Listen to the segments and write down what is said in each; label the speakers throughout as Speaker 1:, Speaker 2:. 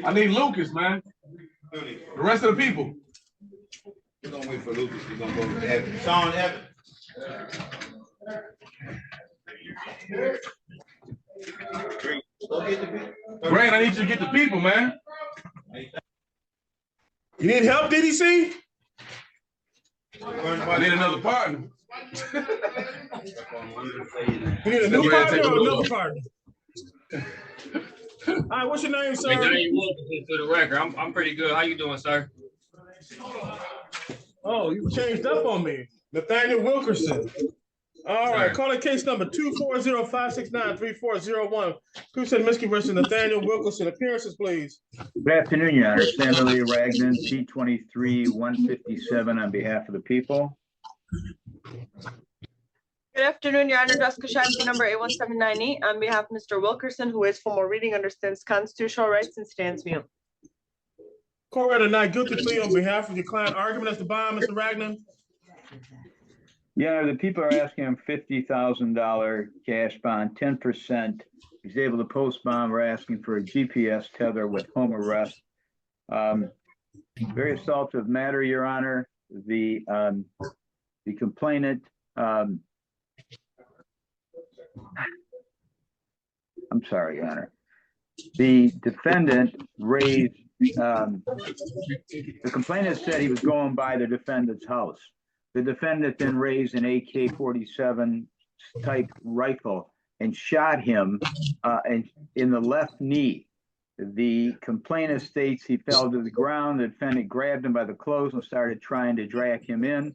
Speaker 1: I need Lucas, man. The rest of the people.
Speaker 2: We're gonna wait for Lucas. We're gonna go with Evans. Sean Evans.
Speaker 1: Grant, I need you to get the people, man.
Speaker 3: You need help, DDC?
Speaker 1: I need another partner.
Speaker 3: You need a new partner or another partner? All right, what's your name, sir?
Speaker 4: Nathaniel Wilkerson, for the record. I'm pretty good. How you doing, sir?
Speaker 3: Oh, you changed up on me. Nathaniel Wilkerson. All right, calling case number 240-569-3401. Crusader Minsky versus Nathaniel Wilkerson. Appearances, please.
Speaker 5: Good afternoon, Your Honor. Samuel Lee Ragnan, C-23-157 on behalf of the people.
Speaker 6: Good afternoon, Your Honor. Jessica Shamsi, number 81798, on behalf of Mr. Wilkerson, who is for more reading, understands constitutional rights, and stands mute.
Speaker 3: Court read a not guilty plea on behalf of your client. Argument as to bond, Mr. Ragnan.
Speaker 5: Yeah, the people are asking him $50,000 cash bond, 10%. He's able to post bond. We're asking for a GPS tether with home arrest. Very assaultive matter, Your Honor. The complainant, I'm sorry, Your Honor. The defendant raised, the complainant said he was going by the defendant's house. The defendant then raised an AK-47 type rifle and shot him in the left knee. The complainant states he fell to the ground. The defendant grabbed him by the clothes and started trying to drag him in.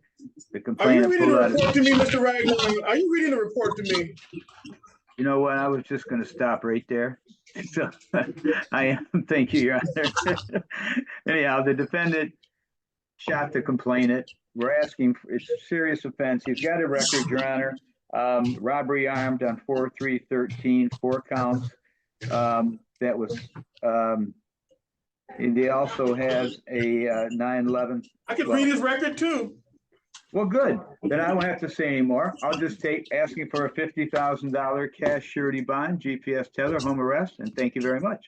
Speaker 5: The complainant
Speaker 3: Are you reading the report to me, Mr. Ragnan? Are you reading the report to me?
Speaker 5: You know what? I was just going to stop right there. So I am. Thank you, Your Honor. Anyhow, the defendant shot the complainant. We're asking for it's a serious offense. He's got a record, Your Honor. Robbery armed on 4-3-13, 4 counts. That was. He also has a 9/11.
Speaker 3: I can read his record too.
Speaker 5: Well, good. Then I won't have to say anymore. I'll just take asking for a $50,000 cash surety bond, GPS tether, home arrest, and thank you very much.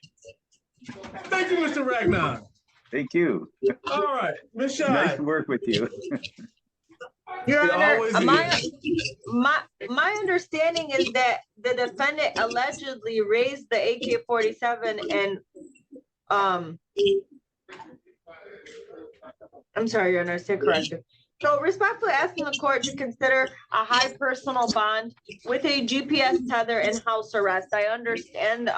Speaker 3: Thank you, Mr. Ragnan.
Speaker 5: Thank you.
Speaker 3: All right, Ms. Shai.
Speaker 5: Nice to work with you.
Speaker 6: Your Honor, my understanding is that the defendant allegedly raised the AK-47 and I'm sorry, Your Honor, I said corrected. So respectfully asking the court to consider a high personal bond with a GPS tether and house arrest. I understand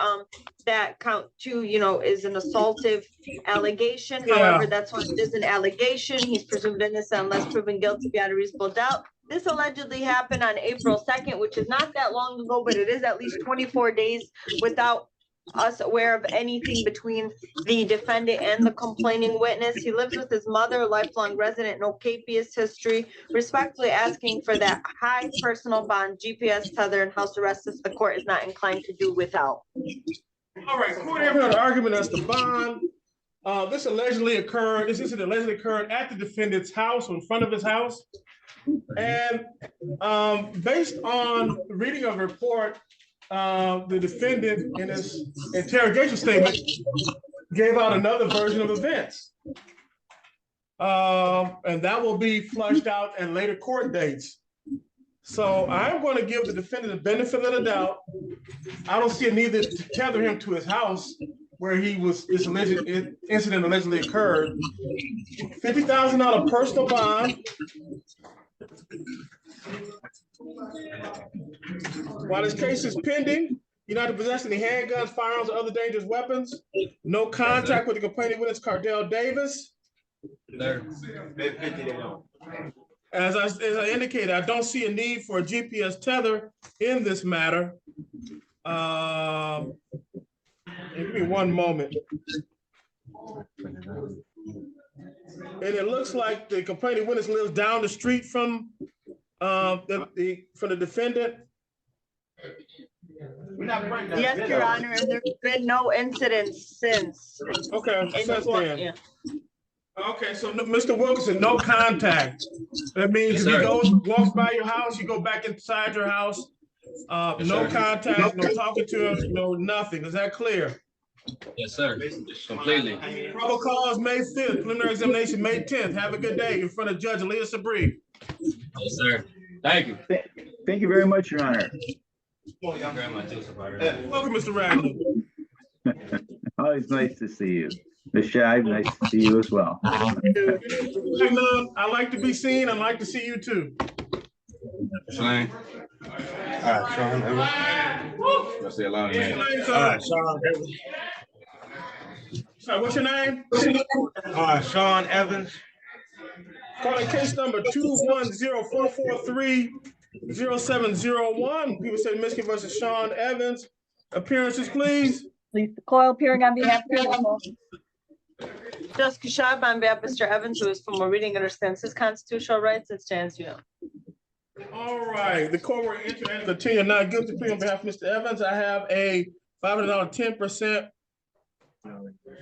Speaker 6: that count 2, is an assaultive allegation. Yeah. However, that's what it is, an allegation. He's presumed innocent unless proven guilty beyond a reasonable doubt. This allegedly happened on April 2nd, which is not that long ago, but it is at least 24 days without us aware of anything between the defendant and the complaining witness. He lives with his mother, lifelong resident, no capious history. Respectfully asking for that high personal bond, GPS tether, and house arrest if the court is not inclined to do without.
Speaker 3: All right, court heard an argument as to bond. This incident allegedly occurred at the defendant's house, or in front of his house. And based on the reading of the report, the defendant in his interrogation statement gave out another version of events. And that will be flushed out at later court dates. So I'm going to give the defendant the benefit of the doubt. I don't see a need to tether him to his house where this alleged incident allegedly occurred. $50,000 personal bond. While this case is pending, you're not to possess any handguns, firearms, or other dangerous weapons. No contact with the complaining witness, Cardell Davis. As I indicated, I don't see a need for a GPS tether in this matter. Give me one moment. And it looks like the complaining witness lives down the street from the defendant.
Speaker 6: Yes, Your Honor, and there's been no incidents since.
Speaker 3: Okay, since then. Yeah. Okay, so Mr. Wilkerson, no contact. That means if he walks by your house, you go back inside your house, No contact, no talking to him, no nothing. Is that clear?
Speaker 4: Yes, sir. Completely.
Speaker 3: Probable cause May 5th, preliminary examination May 10th. Have a good day in front of Judge Leah Sabri.
Speaker 4: Yes, sir. Thank you.
Speaker 5: Thank you very much, Your Honor.
Speaker 4: Thank you very much, too, Supervisor.
Speaker 3: Welcome, Mr. Ragland.
Speaker 5: Always nice to see you. Ms. Shive, nice to see you as well.
Speaker 3: I like to be seen. I like to see you too.
Speaker 4: Slang.
Speaker 2: Sean Evans. I say a lot of names.
Speaker 1: Sean Evans.
Speaker 3: Sorry, what's your name?
Speaker 1: Sean Evans.
Speaker 3: Calling case number 210-443-0701. People say Michigan versus Sean Evans. Appearances, please.
Speaker 7: Lisa Coyle appearing on behalf of the people.
Speaker 6: Jessica Schaub on behalf of Mr. Evans, who is from a reading understands his constitutional rights and stands you.
Speaker 3: All right, the court will enter and continue not guilty plea on behalf of Mr. Evans. I have a $500 10%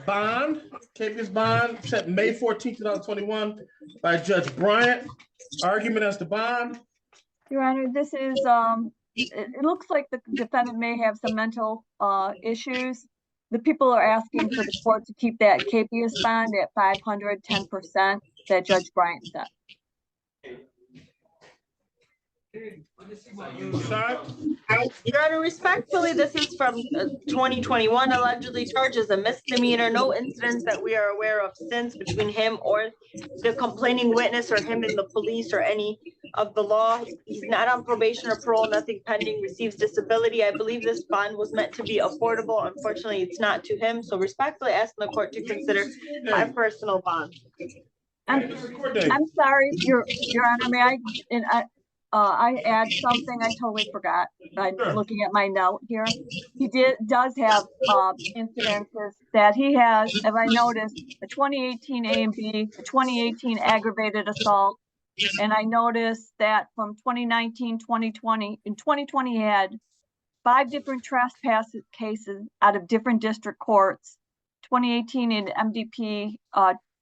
Speaker 3: bond, capious bond, set May 14th, 2021 by Judge Bryant. Argument as to bond.
Speaker 7: Your Honor, this is, it looks like the defendant may have some mental issues. The people are asking for the court to keep that capious bond at 510% that Judge Bryant set.
Speaker 6: Your Honor, respectfully, this is from 2021, allegedly charged as a misdemeanor. No incidents that we are aware of since between him or the complaining witness or him and the police or any of the law. He's not on probation or parole, nothing pending, receives disability. I believe this bond was meant to be affordable. Unfortunately, it's not to him. So respectfully asking the court to consider my personal bond.
Speaker 7: I'm sorry, Your Honor, may I add something I totally forgot. I'm looking at my note here. He does have incidences that he has, as I noticed, a 2018 A and B, a 2018 aggravated assault. And I noticed that from 2019, 2020, in 2020, he had 5 different trespass cases out of different district courts. 2018 in MDP,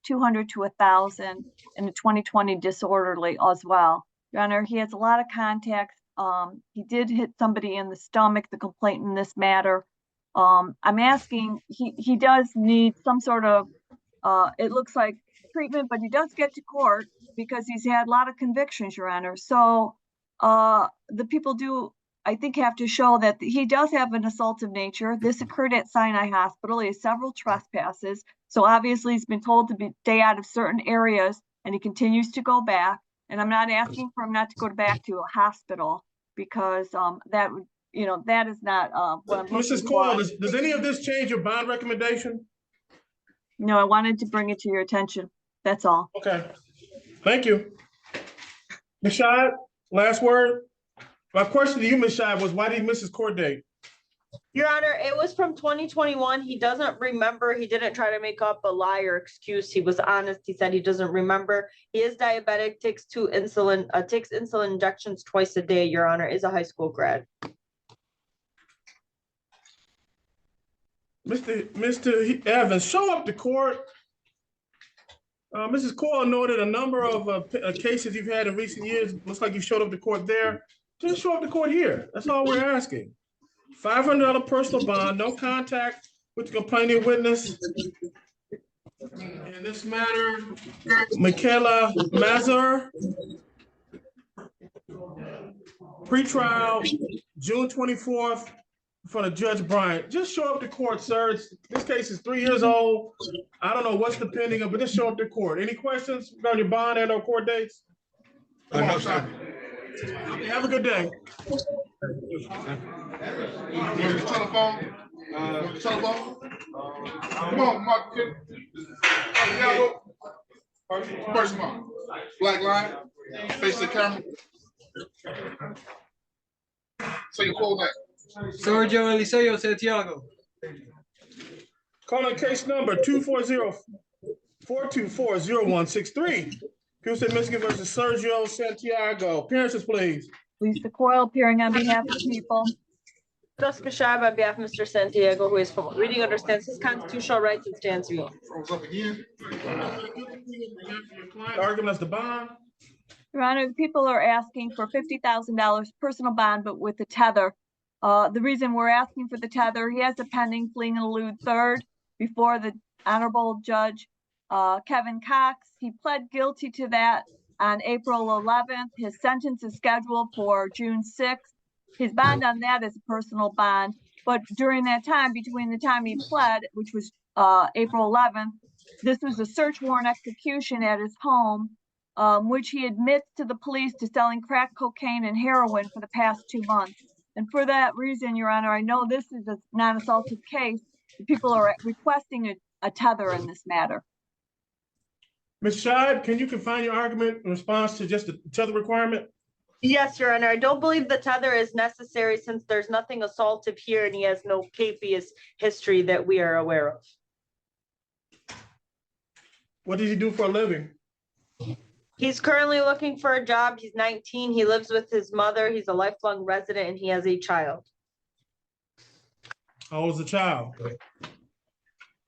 Speaker 7: 200 to 1,000, and the 2020 disorderly as well. Your Honor, he has a lot of contacts. He did hit somebody in the stomach, the complaint in this matter. I'm asking, he does need some sort of, it looks like treatment, but he does get to court because he's had a lot of convictions, Your Honor. So the people do, I think, have to show that he does have an assaultive nature. This occurred at Sinai Hospital. He has several trespasses. So obviously he's been told to stay out of certain areas and he continues to go back. And I'm not asking for him not to go back to a hospital because that would, that is not what I'm looking
Speaker 3: Mrs. Coyle, does any of this change your bond recommendation?
Speaker 7: No, I wanted to bring it to your attention. That's all.
Speaker 3: Okay. Thank you. Ms. Shive, last word. My question to you, Ms. Shive, was why did he miss his court date?
Speaker 6: Your Honor, it was from 2021. He doesn't remember. He didn't try to make up a lie or excuse. He was honest. He said he doesn't remember. He is diabetic, takes insulin injections twice a day, Your Honor, is a high school grad.
Speaker 3: Mr. Evans, show up to court. Mrs. Coyle noted a number of cases you've had in recent years. Looks like you showed up to court there. Just show up to court here. That's all we're asking. $500 personal bond, no contact with the complaining witness. In this matter, Michaela Mazur. Pretrial, June 24th, in front of Judge Bryant. Just show up to court, sir. This case is 3 years old. I don't know what's the pending of, but just show up to court. Any questions about your bond and or court dates?
Speaker 2: No, sir.
Speaker 3: Okay, have a good day.
Speaker 2: Telephone. Telephone. Come on, Mark. First one. Black line. Face the camera. Say your full name.
Speaker 8: Sergio Eliseo Santiago.
Speaker 3: Calling case number 240-424-0163. People say Michigan versus Sergio Santiago. Appearances, please.
Speaker 7: Lisa Coyle appearing on behalf of the people.
Speaker 6: Jessica Schaub on behalf of Mr. Santiago, who is from reading, understands his constitutional rights and stands for you.
Speaker 2: Froze up again.
Speaker 3: Argument as the bond.
Speaker 7: Your Honor, the people are asking for $50,000 personal bond, but with the tether. The reason we're asking for the tether, he has a pending fleeing and elude third before the Honorable Judge Kevin Cox. He pled guilty to that on April 11th. His sentence is scheduled for June 6th. His bond on that is a personal bond. But during that time, between the time he pled, which was April 11th, this was a search warrant execution at his home, which he admits to the police to selling crack cocaine and heroin for the past 2 months. And for that reason, Your Honor, I know this is a non-assaultive case. The people are requesting a tether in this matter.
Speaker 3: Ms. Scheid, can you confine your argument in response to just the tether requirement?
Speaker 6: Yes, Your Honor. I don't believe the tether is necessary since there's nothing assaultive here and he has no capious history that we are aware of.
Speaker 3: What does he do for a living?
Speaker 6: He's currently looking for a job. He's 19. He lives with his mother. He's a lifelong resident and he has a child.
Speaker 3: How old is the child?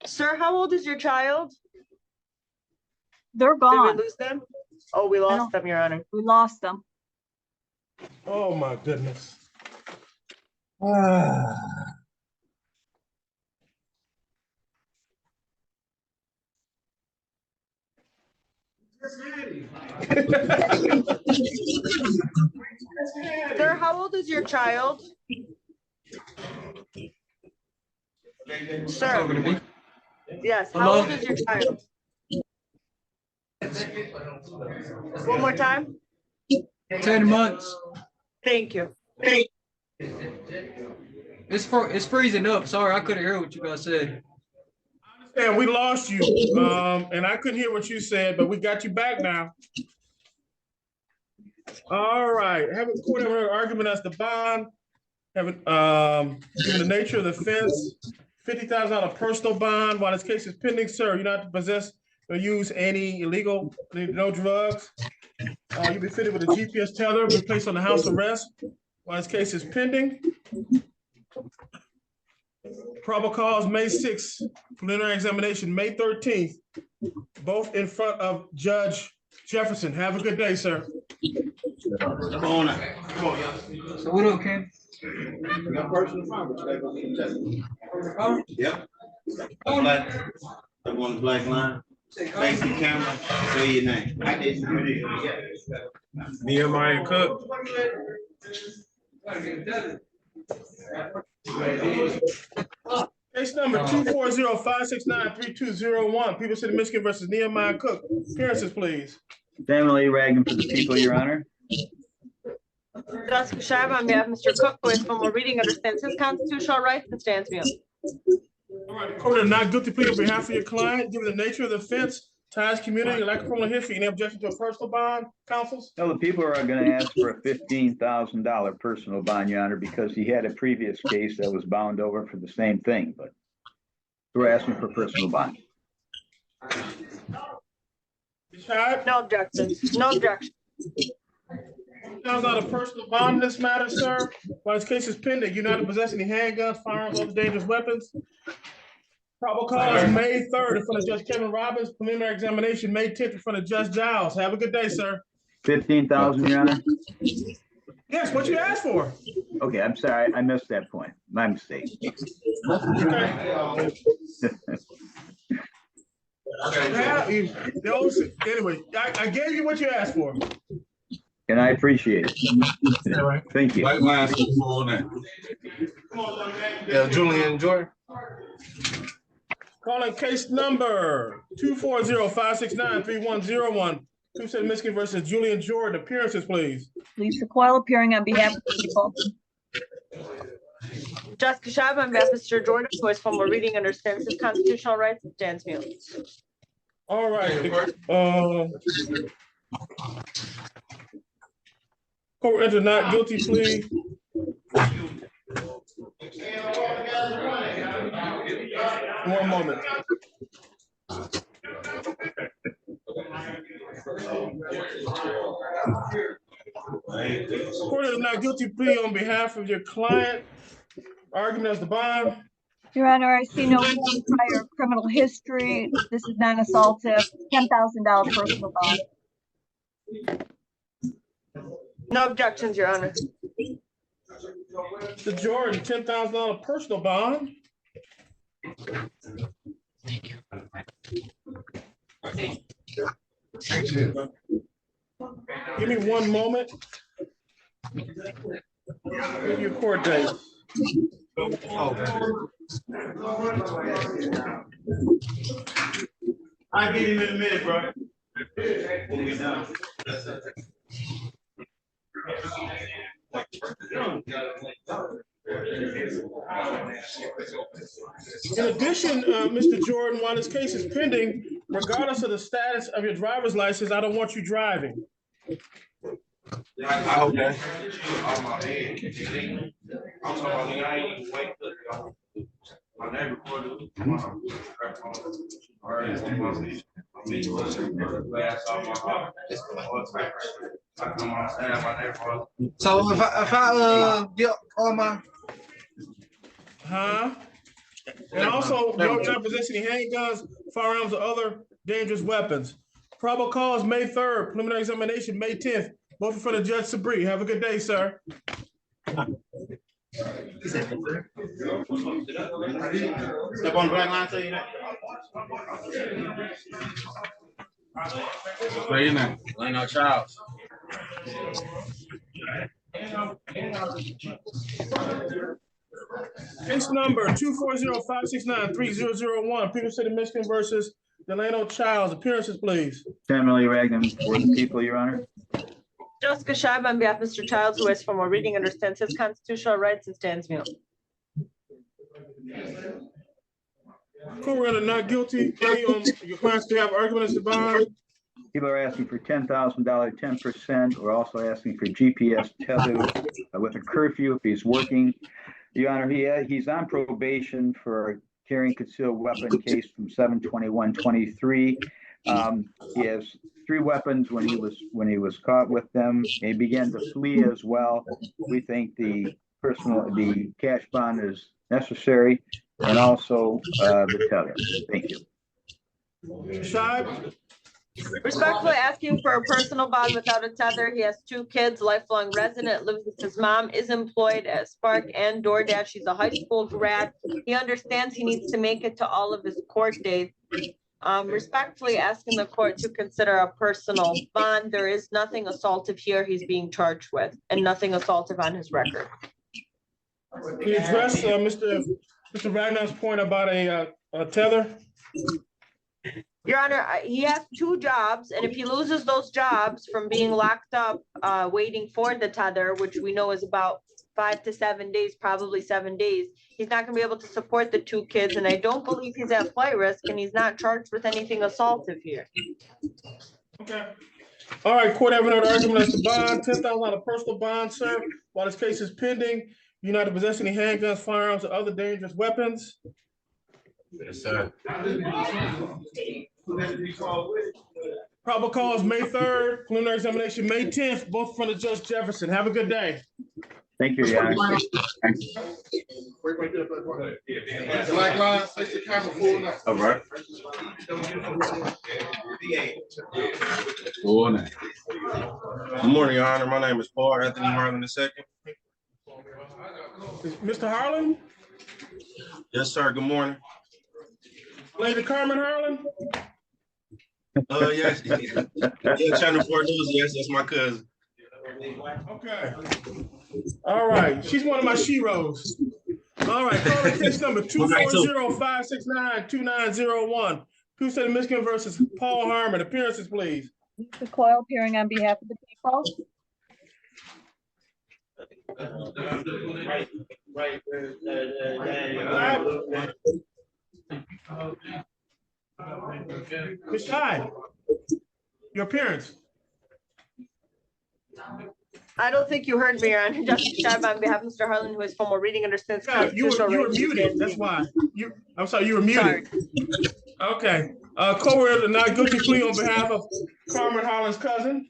Speaker 6: Sir, how old is your child?
Speaker 7: They're
Speaker 6: Did
Speaker 7: gone.
Speaker 6: we lose them? Oh, we lost them, Your Honor.
Speaker 7: We lost them.
Speaker 3: Oh my goodness.
Speaker 6: Sir, how old is your child? Sir. Yes, how old is your child? One more time.
Speaker 8: 10 months.
Speaker 6: Thank you.
Speaker 8: It's freezing up. Sorry, I couldn't hear what you guys said.
Speaker 3: Yeah, we lost you, and I couldn't hear what you said, but we got you back now. All right, have a court argument as the bond, given the nature of the offense, $50,000 personal bond. While this case is pending, sir, you're not to possess or use any illegal, no drugs. You'll be fitted with a GPS tether, be placed on the house arrest while this case is pending. Probable cause May 6th, preliminary examination May 13th, both in front of Judge Jefferson. Have a good day, sir.
Speaker 4: Come on now.
Speaker 8: So what up, Ken?
Speaker 9: Yep. I'm on the black line. Face the camera, say your name. I didn't.
Speaker 3: Nehemiah Cook. Case number 240-569-3201. People City, Michigan versus Nehemiah Cook. Appearances, please.
Speaker 5: Samuel A. Ragan for the people, Your Honor.
Speaker 6: Jessica Scheibe on behalf of Mr. Cook, who is from a reading understands his constitutional rights and stands mute.
Speaker 3: All right, the court is not guilty plea on behalf of your client, given the nature of the offense, ties, community, lack of criminal history. Any objection to a personal bond, counsels?
Speaker 5: No, the people are gonna ask for a $15,000 personal bond, Your Honor, because he had a previous case that was bound over for the same thing, but we're asking for personal bond.
Speaker 6: No objection. No objection.
Speaker 3: $1,000 personal bond in this matter, sir. While this case is pending, you're not to possess any handguns, firearms, other dangerous weapons. Probable cause May 3rd in front of Judge Kevin Robbins. Preliminary examination May 10th in front of Judge Giles. Have a good day, sir.
Speaker 5: 15,000, Your Honor?
Speaker 3: Yes, what you asked for?
Speaker 5: Okay, I'm sorry, I missed that point. My mistake.
Speaker 3: Anyway, I gave you what you asked for.
Speaker 5: And I appreciate it. Thank you.
Speaker 1: Black line,
Speaker 2: Yeah, Julian Jordan.
Speaker 3: Calling case number 240-569-3101. People City, Michigan versus Julian Jordan. Appearances, please.
Speaker 7: Lisa Coyle appearing on behalf of the people.
Speaker 6: Jessica Scheibe on behalf of Mr. Jordan, who is from a reading understands his constitutional rights and stands mute.
Speaker 3: All right. Court entered not guilty plea. One moment. Court entered not guilty plea on behalf of your client. Argument as the bond.
Speaker 7: Your Honor, I see no prior criminal history. This is non-assaultive, $10,000 personal bond.
Speaker 6: No objections, Your Honor.
Speaker 3: Mr. Jordan, $10,000 personal bond. Give me one moment. Give your court date.
Speaker 9: I'll get him in a minute, bro. When we done.
Speaker 3: In addition, Mr. Jordan, while this case is pending, regardless of the status of your driver's license, I don't want you driving.
Speaker 1: Okay.
Speaker 8: So if I get all my
Speaker 3: And also, you're not possessing any handguns, firearms, or other dangerous weapons. Probable cause May 3rd, preliminary examination May 10th. Both in front of Judge Sabri. Have a good day, sir.
Speaker 9: Step on the black line, tell you that.
Speaker 1: Say your name.
Speaker 4: Leno Childs.
Speaker 3: Case number 240-569-3001, Peter City, Michigan versus Delano Childs. Appearances, please.
Speaker 5: Samuel E. Ragland for the people, Your Honor.
Speaker 6: Jessica Scheib on behalf of Mr. Childs, who has formal reading, understands his constitutional rights and stands mute.
Speaker 3: Cool, we're gonna not guilty plea on your clients to have arguments to bond.
Speaker 5: People are asking for $10,000, 10%. We're also asking for GPS tether with a curfew if he's working. Your Honor, he's on probation for carrying concealed weapon case from 7/21/23. He has 3 weapons when he was caught with them. He began to flee as well. We think the cash bond is necessary, and also the tether. Thank you.
Speaker 3: Scheib,
Speaker 6: Respectfully asking for a personal bond without a tether. He has 2 kids, lifelong resident, lives with his mom, is employed at Spark and DoorDash. He's a high school grad. He understands he needs to make it to all of his court dates. Respectfully asking the court to consider a personal bond. There is nothing assaultive here he's being charged with, and nothing assaultive on his record.
Speaker 3: can you address Mr. Ragnar's point about a tether?
Speaker 6: Your Honor, he has 2 jobs, and if he loses those jobs from being locked up, waiting for the tether, which we know is about 5 to 7 days, probably 7 days, he's not gonna be able to support the 2 kids, and I don't believe he's at flight risk, and he's not charged with anything assaultive here.
Speaker 3: Okay. All right, court having an argument as to bond, $10,000 personal bond, sir. While this case is pending, you're not to possess any handguns, firearms, or other dangerous weapons.
Speaker 1: Yes, sir.
Speaker 3: Probable cause May 3rd, preliminary examination May 10th, both in front of Judge Jefferson. Have a good day.
Speaker 5: Thank you, Your Honor.
Speaker 2: Black line, face the camera full now.
Speaker 1: All right. Good morning, Your Honor. My name is Paul Anthony Harlan II.
Speaker 3: Mr. Harlan?
Speaker 1: Yes, sir. Good morning.
Speaker 3: Lady Carmen Harlan?
Speaker 1: Yes. Yeah, Channel 4 News. Yes, that's my cousin.
Speaker 3: Okay. All right. She's one of my sheroes. All right. Call case number 240-569-2901. Peter City, Michigan versus Paul Harmon. Appearances, please.
Speaker 7: Mr. Coyle appearing on behalf of the people.
Speaker 3: Ms. Scheib, your appearance.
Speaker 6: I don't think you heard me, Your Honor. Justice Scheib on behalf of Mr. Harlan, who has formal reading, understands
Speaker 3: Yeah, you
Speaker 6: constitutional
Speaker 3: were
Speaker 6: rights.
Speaker 3: muted. That's why. I'm sorry, you were muted.
Speaker 6: Sorry.
Speaker 3: Okay. Court the not guilty plea on behalf of Carmen Harlan's cousin.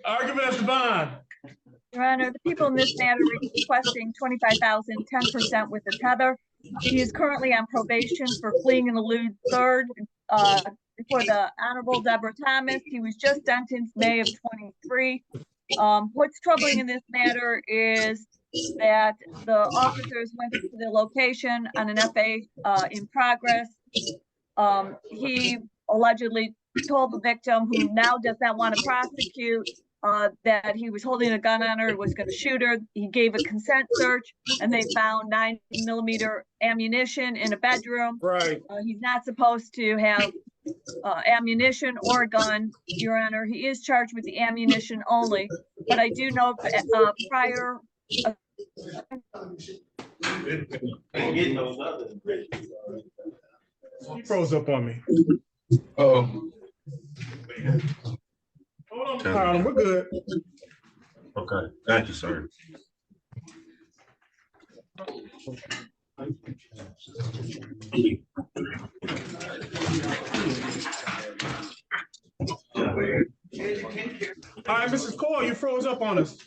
Speaker 3: Argument as to bond.
Speaker 7: Your Honor, the people in this matter are requesting 25,000, 10% with a tether. He is currently on probation for fleeing and elude third before the Honorable Deborah Thomas. He was just sentenced May of 23. What's troubling in this matter is that the officers went to the location on an FA in progress. He allegedly told the victim, who now does not want to prosecute, that he was holding a gun on her, was going to shoot her. He gave a consent search, and they found 9mm ammunition in a bedroom.
Speaker 3: Right.
Speaker 7: He's not supposed to have ammunition or a gun, Your Honor. He is charged with the ammunition only, but I do know prior.
Speaker 3: He froze up on me.
Speaker 1: Oh.
Speaker 3: Hold on, Carl, we're good.
Speaker 1: Okay, thank you, sir.
Speaker 3: All right, Mrs. Cole, you froze up on us.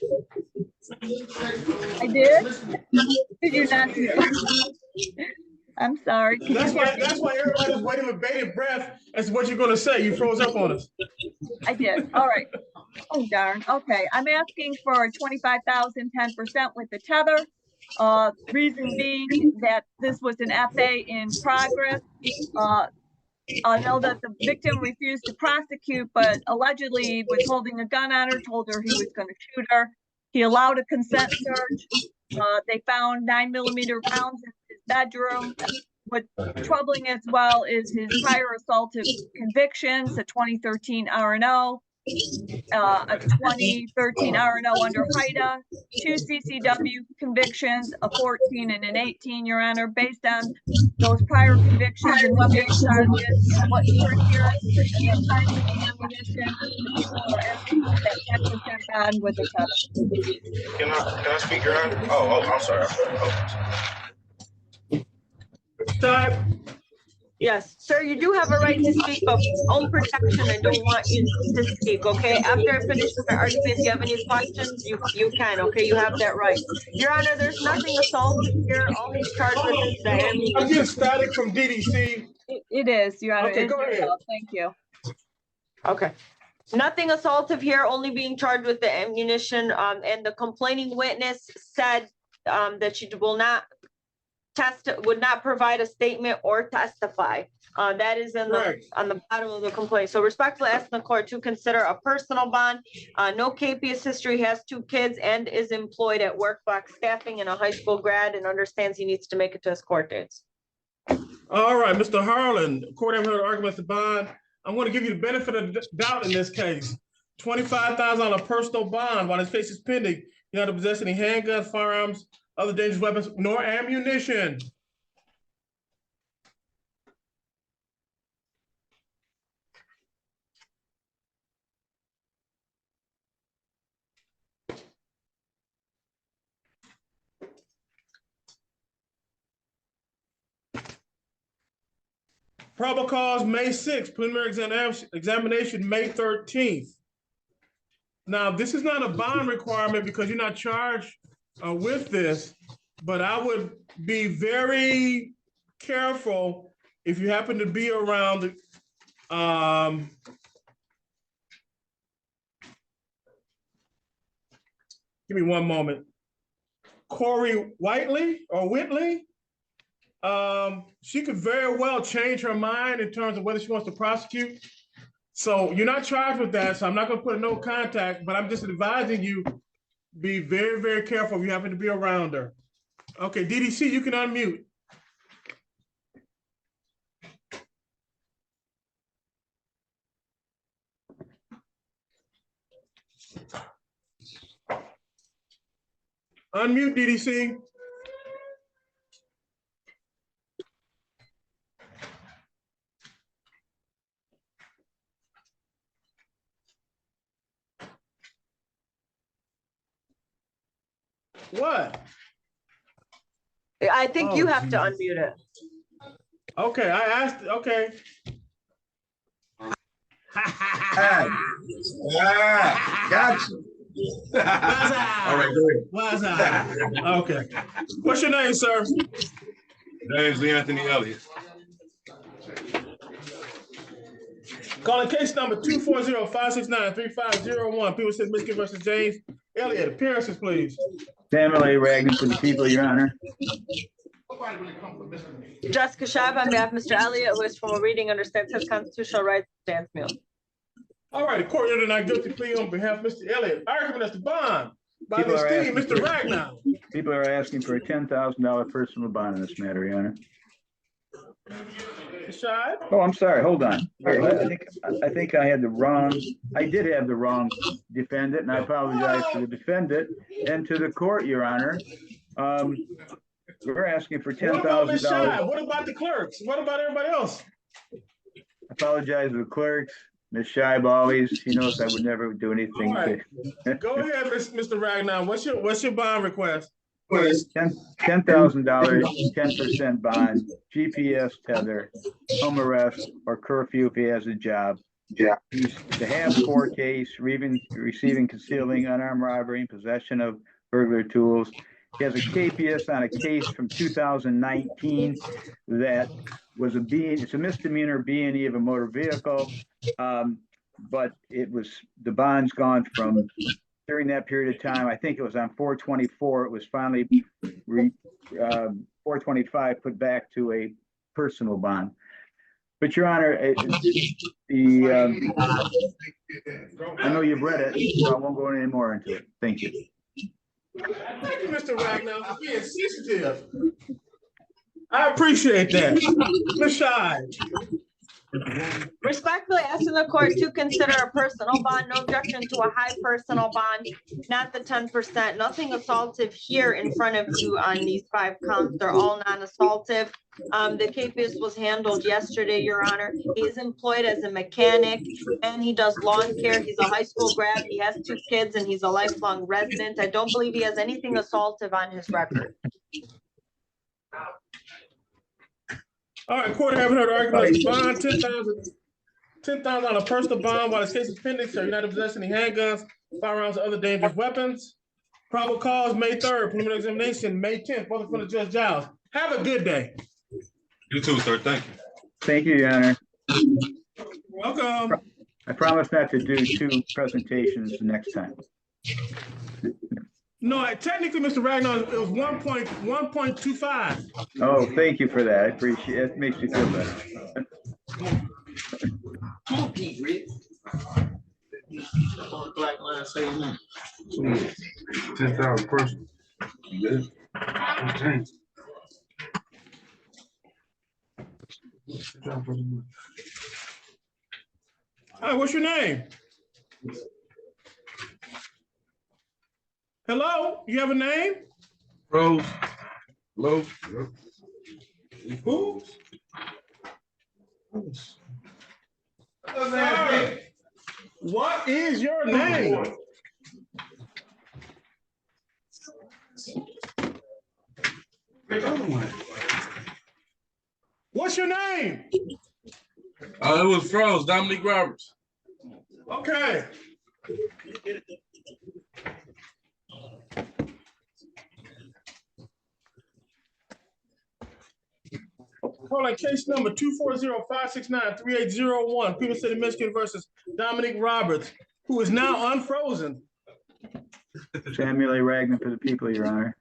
Speaker 7: I did? Did you not? I'm sorry.
Speaker 3: That's why everybody's waiting with bated breath as to what you're gonna say. You froze up on us.
Speaker 7: I did. All right. Oh, darn. Okay. I'm asking for 25,000, 10% with the tether. Reason being that this was an FA in progress. I know that the victim refused to prosecute, but allegedly was holding a gun on her, told her he was going to shoot her. He allowed a consent search. They found 9mm rounds in his bedroom. What's troubling as well is his prior assaultive convictions, a 2013 R&O, a 2013 R&O under HIDA, 2 CCW convictions, a 14 and an 18, Your Honor. Based on those prior convictions and what they charges and what you heard here, and the time of the ammunition, the people are asking for that 10% bond with the tether.
Speaker 1: Can I speak, Your Honor? Oh, I'm sorry.
Speaker 3: Time.
Speaker 6: Yes, sir, you do have a right to speak, but own protection, I don't want you to speak, okay? After I finish with the argument, if you have any questions, you can, okay? You have that right. Your Honor, there's nothing assaulted here. All he's charged with is the ammunition.
Speaker 3: I'm getting static from DDC.
Speaker 7: It is, Your Honor.
Speaker 3: Okay, go ahead.
Speaker 7: Thank you.
Speaker 6: Okay. Nothing assaultive here, only being charged with the ammunition. And the complaining witness said that she would not provide a statement or testify. That is in on the bottom of the complaint. So respectfully asking the court to consider a personal bond. No KPS history, has 2 kids, and is employed at Workbox Staffing, and a high school grad, and understands he needs to make it to his court dates.
Speaker 3: All right, Mr. Harlan, court haven't heard arguments to bond. I'm going to give you the benefit of the doubt in this case. $25,000 personal bond while his case is pending. You not to possess any handguns, firearms, other dangerous weapons, nor ammunition. Probable cause May 6th, preliminary examination May 13th. Now, this is not a bond requirement because you're not charged with this, but I would be very careful if you happen to be around give me one moment. Corey Whitley or Whitley, she could very well change her mind in terms of whether she wants to prosecute. So you're not charged with that, so I'm not going to put a no contact, but I'm just advising you, be very, very careful if you happen to be around her. Okay, DDC, you can unmute. Unmute, DDC. What?
Speaker 6: I think you have to unmute it.
Speaker 3: Okay, I asked, okay.
Speaker 1: Gotcha. All right, go ahead.
Speaker 3: What's up? Okay. What's your name, sir?
Speaker 1: Name's Lee Anthony Elliott.
Speaker 3: Calling case number 240-569-3501, People City, Michigan versus James Elliott. Appearances, please.
Speaker 5: Samuel A. Ragland for the people, Your Honor.
Speaker 6: Jessica Scheib on behalf of Mr. Elliott, who is from a reading understands his constitutional rights, stands mute.
Speaker 3: All right, the court ordered not guilty plea on behalf of Mr. Elliott. Argument as to bond by the
Speaker 5: People are
Speaker 3: esteemed
Speaker 5: asking
Speaker 3: Mr.
Speaker 5: for-
Speaker 3: Ragnar.
Speaker 5: People are asking for a $10,000 personal bond in this matter, Your Honor.
Speaker 3: Mr. Scheib?
Speaker 5: Oh, I'm sorry, hold on. I think I did have the wrong defendant, and I apologize to the defendant and to the court, Your Honor. We're asking for
Speaker 3: What about Ms.
Speaker 5: $10,000.
Speaker 3: Scheib? What about the clerks? What about everybody else?
Speaker 5: I apologize to the clerks, Ms. Scheib always, she knows I would never do anything.
Speaker 3: All right. Go ahead, Mr. Ragnar. What's your bond request?
Speaker 5: $10,000, 10% bond, GPS tether, home arrest, or curfew if he has a job.
Speaker 2: Yeah.
Speaker 5: He's to have court case, receiving, concealing, unarmed robbery, and possession of burglar tools. He has a KPS on a case from 2019 that was it's a misdemeanor B&E of a motor vehicle. But the bond's gone from, during that period of time, I think it was on 4/24, it was finally 4/25 put back to a personal bond. But Your Honor, I know you've read it, so I won't go any more into it. Thank you.
Speaker 3: Thank you, Mr. Ragnar, for being sensitive. I appreciate that. Ms. Scheib.
Speaker 6: Respectfully asking the court to consider a personal bond, no objection to a high personal bond, not the 10%. Nothing assaultive here in front of you on these 5 counts. They're all non-assaultive. The KPS was handled yesterday, Your Honor. He is employed as a mechanic and he does lawn care. He's a high school grad. He has 2 kids and he's a lifelong resident. I don't believe he has anything assaultive on his record.
Speaker 3: All right, court haven't heard arguments. Bond, $10,000 on a personal bond while the case is pending. So you're not in possession of any handguns, firearms, or other dangerous weapons. Probable cause May 3rd, preliminary examination May 10th. Both in front of Judge Giles. Have a good day.
Speaker 1: You too, sir. Thank you.
Speaker 5: Thank you, Your Honor.
Speaker 3: Welcome.
Speaker 5: I promise not to do 2 presentations next time.
Speaker 3: No, technically, Mr. Ragnar, it was 1.25.
Speaker 5: Oh, thank you for that. I appreciate it. It makes me feel better.
Speaker 9: Come on, Pete, Rick. Black line saying that.
Speaker 1: 10,000 person. You good? Okay.
Speaker 3: Hi, what's your name? Hello, you have a name?
Speaker 1: Rose. Hello.
Speaker 3: Who? Sorry. What is your name? What's your name?
Speaker 1: It was Froze, Dominique Roberts.
Speaker 3: Okay. Calling case number 240-569-3801, People City, Michigan versus Dominique Roberts, who is now unfrozen.
Speaker 5: Samuel A. Ragland for the people, Your Honor.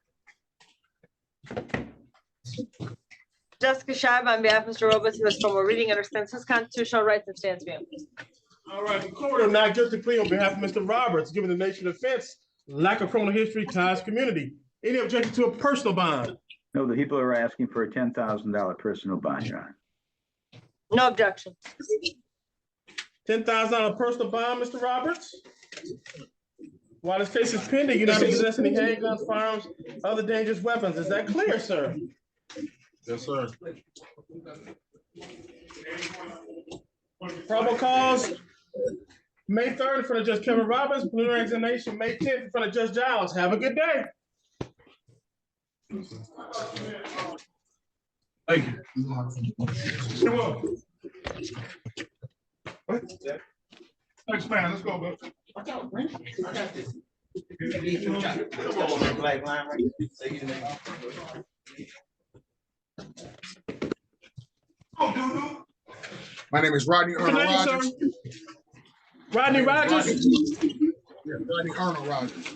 Speaker 6: Jessica Scheib on behalf of Mr. Roberts, who is from a reading understands his constitutional rights and stands mute.
Speaker 3: All right, the court of not guilty plea on behalf of Mr. Roberts, given the nature of the offense, lack of criminal history, ties community. Any objection to a personal bond?
Speaker 5: No, the people are asking for a $10,000 personal bond, Your Honor.
Speaker 6: No objection.
Speaker 3: $10,000 personal bond, Mr. Roberts? While this case is pending, you're not possessing any handguns, firearms, other dangerous weapons. Is that clear, sir?
Speaker 1: Yes, sir.
Speaker 3: Probable cause May 3rd in front of Judge Kevin Robbins, preliminary examination May 10th in front of Judge Giles. Have a good day.
Speaker 1: Thank you.
Speaker 3: You're welcome.
Speaker 2: Thanks, man. Let's go, bro.
Speaker 9: I got this. Come on, black line right here. Say your name.
Speaker 2: Oh, dude. My name is Rodney
Speaker 3: What's
Speaker 2: Arnold
Speaker 3: your name,
Speaker 2: Rogers.
Speaker 3: sir? Rodney Rogers?
Speaker 2: Yeah, Rodney Arnold Rogers.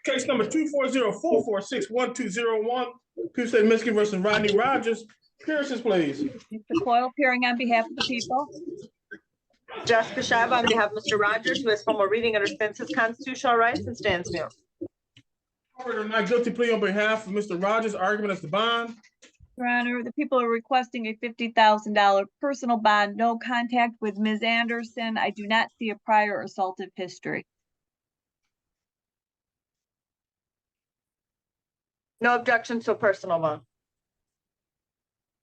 Speaker 3: Case number 240-446-1201. People say Michigan versus Rodney Rogers. Appearances, please.
Speaker 7: Mr. Coyle appearing on behalf of the people.
Speaker 6: Jessica Shive on behalf of Mr. Rogers, who has formal reading, understands his constitutional rights and stands mute.
Speaker 3: Order not guilty plea on behalf of Mr. Rogers. Argument as the bond.
Speaker 7: Your Honor, the people are requesting a $50,000 personal bond, no contact with Ms. Anderson. I do not see a prior assaultive history.
Speaker 6: No objection to a personal bond.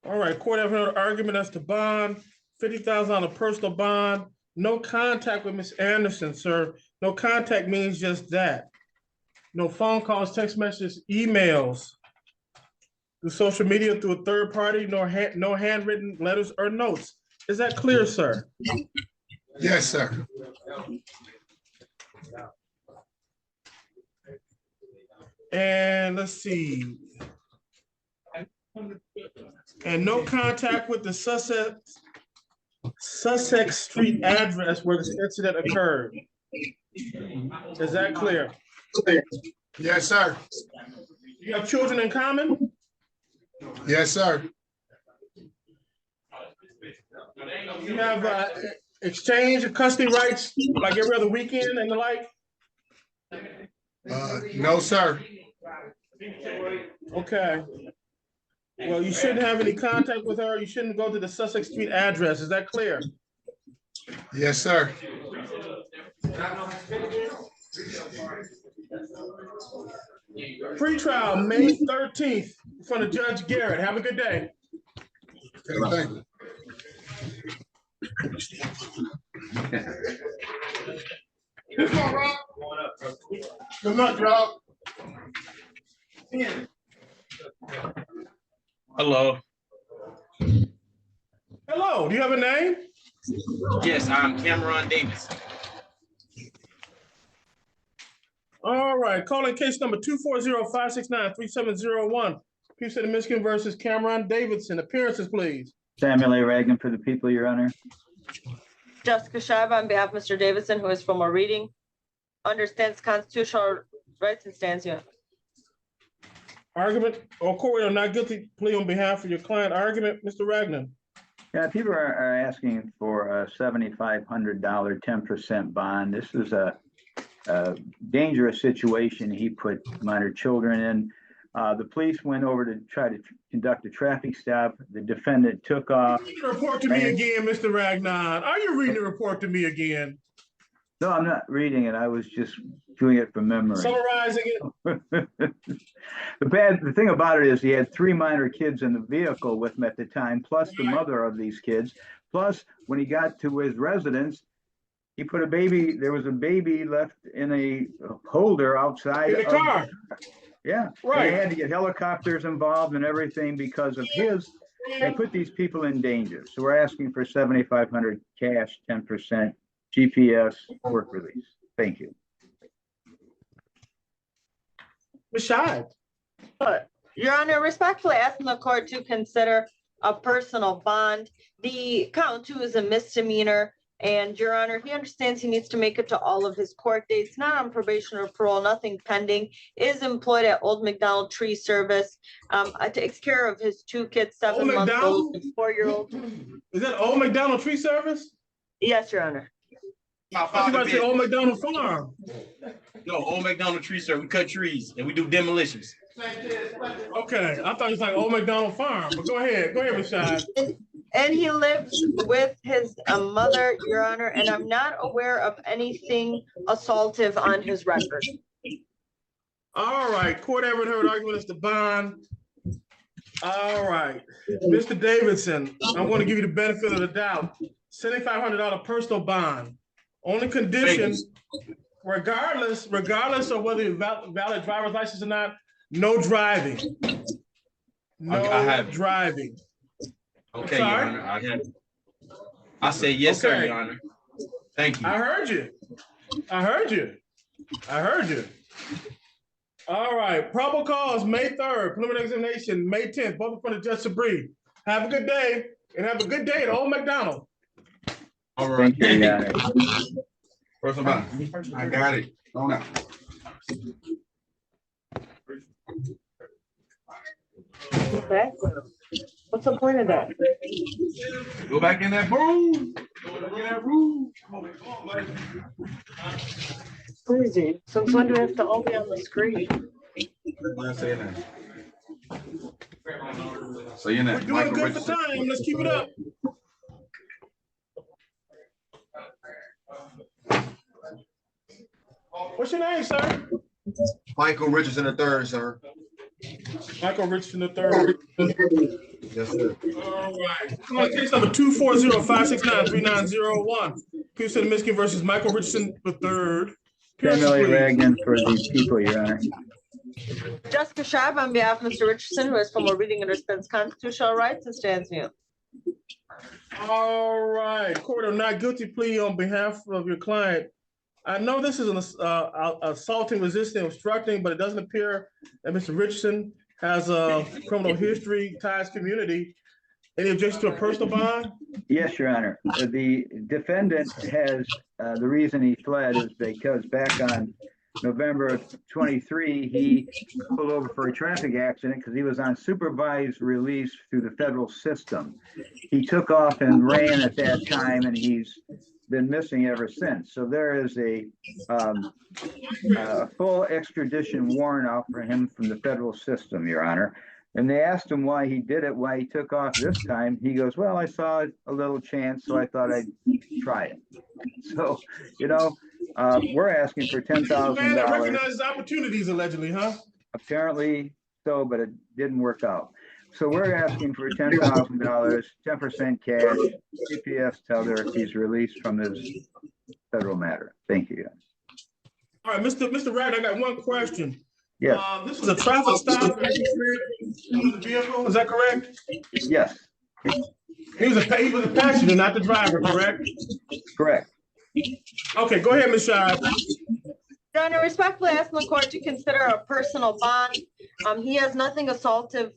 Speaker 3: All right, court have heard argument as to bond, $50,000 personal bond, no contact with Ms. Anderson, sir. No contact means just that. No phone calls, text messages, emails, through social media, through a third party, no handwritten letters or notes. Is that clear, sir?
Speaker 2: Yes, sir.
Speaker 3: And let's see. And no contact with the Sussex Street address where this incident occurred. Is that clear?
Speaker 2: Yes, sir.
Speaker 3: You have children in common?
Speaker 2: Yes, sir.
Speaker 3: You have exchange of custody rights like every other weekend and the like?
Speaker 2: No, sir.
Speaker 3: Okay. Well, you shouldn't have any contact with her. You shouldn't go to the Sussex Street address. Is that clear?
Speaker 2: Yes, sir.
Speaker 3: Pre-trial, May 13th, in front of Judge Garrett. Have a good day.
Speaker 2: Okay, thank you. Come on, Rob. Come on, Rob.
Speaker 10: Hello.
Speaker 3: Hello, do you have a name?
Speaker 10: Yes, I'm Cameron Davis.
Speaker 3: All right, calling case number 240-569-3701. Peace City, Michigan versus Cameron Davidson. Appearances, please.
Speaker 5: Samuel A. Ragland for the people, Your Honor.
Speaker 6: Jessica Shive on behalf of Mr. Davidson, who has formal reading, understands constitutional rights and stands here.
Speaker 3: Argument or court will not guilty plea on behalf of your client. Argument, Mr. Ragland.
Speaker 5: Yeah, people are asking for a $7,500 10% bond. This is a dangerous situation he put minor children in. The police went over to try to conduct a traffic stop. The defendant took off.
Speaker 3: Read the report to me again, Mr. Ragland. Are you reading the report to me again?
Speaker 5: No, I'm not reading it. I was just doing it from memory.
Speaker 3: Summarizing it.
Speaker 5: The thing about it is he had 3 minor kids in the vehicle with him at the time, plus the mother of these kids. Plus, when he got to his residence, he put a baby, there was a baby left in a holder outside.
Speaker 3: In the car.
Speaker 5: Yeah.
Speaker 3: Right.
Speaker 5: They had to get helicopters involved and everything because of they put these people in danger. So we're asking for $7,500 cash, 10% GPS work release. Thank you.
Speaker 3: Ms. Shive.
Speaker 6: Your Honor, respectfully asking the court to consider a personal bond. The count 2 is a misdemeanor. And Your Honor, he understands he needs to make it to all of his court dates, not on probation or parole, nothing pending, is employed at Old McDonald Tree Service, takes care of his 2 kids, 7-month-old and 4-year-old.
Speaker 3: Is that Old McDonald Tree Service?
Speaker 6: Yes, Your Honor.
Speaker 10: My father
Speaker 3: did Old McDonald Farm.
Speaker 10: No, Old McDonald Tree Service. We cut trees and we do demolitions.
Speaker 3: Okay, I thought it was like Old McDonald Farm, but go ahead, Ms. Shive.
Speaker 6: And he lives with his mother, Your Honor, and I'm not aware of anything assaultive on his record.
Speaker 3: All right, court haven't heard argument as to bond. All right, Mr. Davidson, I'm going to give you the benefit of the doubt. $7,500 personal bond. Only condition, regardless of whether you valid driver's license or not, no driving. No driving.
Speaker 10: Okay, Your Honor. I say yes, sir, Your Honor. Thank you.
Speaker 3: I heard you. All right, probable cause, May 3rd, preliminary examination, May 10th, both in front of Judge Sabri. Have a good day, and have a good day at Old McDonald.
Speaker 1: All right.
Speaker 5: Thank you, Your Honor.
Speaker 1: Personal bond. I got it. Go now.
Speaker 6: Okay. What's the point of that?
Speaker 1: Go back in that room. Go back in that room.
Speaker 6: Crazy. Since when do we have to all be on the screen?
Speaker 1: Say your name. Say your name.
Speaker 3: We're doing good for time. Let's keep it up. What's your name, sir?
Speaker 11: Michael Richardson III, sir.
Speaker 3: Michael Richardson III.
Speaker 11: Yes, sir.
Speaker 3: All right. Come on, case number 240-569-3901. Pearson and Michigan versus Michael Richardson III.
Speaker 5: Samuel A. Ragnan for the people, Your Honor.
Speaker 6: Jessica Scheib on behalf of Mr. Richardson, who has formal reading and understands constitutional rights and stands mute.
Speaker 3: All right, court of not guilty plea on behalf of your client. I know this is an assaulting, resisting, obstructing, but it doesn't appear that Mr. Richardson has a criminal history, ties community. Any objection to a personal bond?
Speaker 5: Yes, Your Honor. The defendant has, the reason he fled is because back on November of 23, he pulled over for a traffic accident because he was on supervised release through the federal system. He took off and ran at that time, and he's been missing ever since. So there is a full extradition warrant out for him from the federal system, Your Honor. And they asked him why he did it, why he took off this time. He goes, well, I saw a little chance, so I thought I'd try it. So, you know, we're asking for $10,000.
Speaker 3: Man that recognizes opportunities, allegedly, huh?
Speaker 5: Apparently so, but it didn't work out. So we're asking for $10,000, 10% cash, GPS tether if he's released from his federal matter. Thank you.
Speaker 3: All right, Mr. Ragnan, I got one question.
Speaker 5: Yes.
Speaker 3: This was a traffic stop. The vehicle, is that correct?
Speaker 5: Yes.
Speaker 3: He was a passenger, not the driver, correct?
Speaker 5: Correct.
Speaker 3: Okay, go ahead, Ms. Scheib.
Speaker 6: Your Honor, respectfully asking the court to consider a personal bond. He has nothing assaultive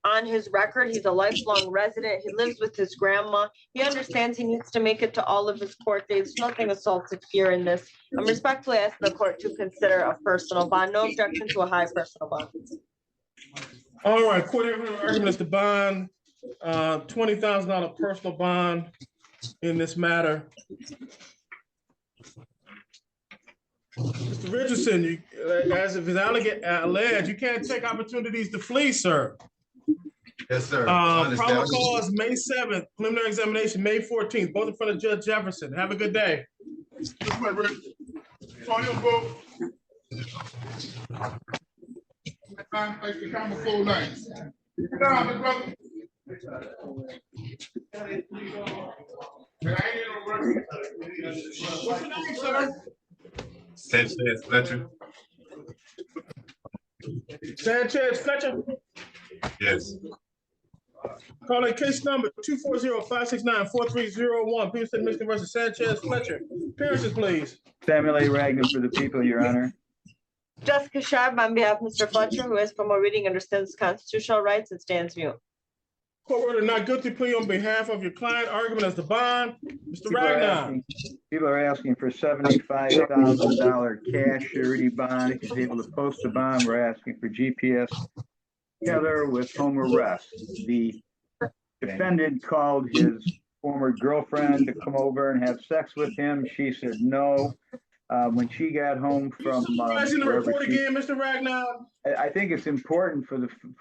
Speaker 6: on his record. He's a lifelong resident. He lives with his grandma. He understands he needs to make it to all of his court dates. Nothing assaultive here in this. I'm respectfully asking the court to consider a personal bond. No objection to a high personal bond.
Speaker 3: All right, court argument is the bond, $20,000 personal bond in this matter. Mr. Richardson, you, as if it's alleged, you can't take opportunities to flee, sir.
Speaker 11: Yes, sir.
Speaker 3: Probable cause May 7th, preliminary examination May 14th, both in front of Judge Jefferson. Have a good day.
Speaker 2: This way, Rick. On your vote. Place the camera full length. Sit down, big brother.
Speaker 3: What's your name, sir?
Speaker 1: Sanchez Fletcher.
Speaker 3: Sanchez Fletcher.
Speaker 1: Yes.
Speaker 3: Calling case number 240-569-4301. Pearson, Michigan versus Sanchez Fletcher. Appearances, please.
Speaker 5: Samuel A. Ragnan for the people, Your Honor.
Speaker 6: Jessica Scheib on behalf of Mr. Fletcher, who has formal reading, understands constitutional rights and stands mute.
Speaker 3: Court order not guilty plea on behalf of your client. Argument as the bond. Mr. Ragnan.
Speaker 5: People are asking for $75,000 cash surety bond. If he's able to post a bond, we're asking for GPS tether with home arrest. The defendant called his former girlfriend to come over and have sex with him. She said no. When she got home from
Speaker 3: the report again, Mr. Ragnan.
Speaker 5: I think it's important for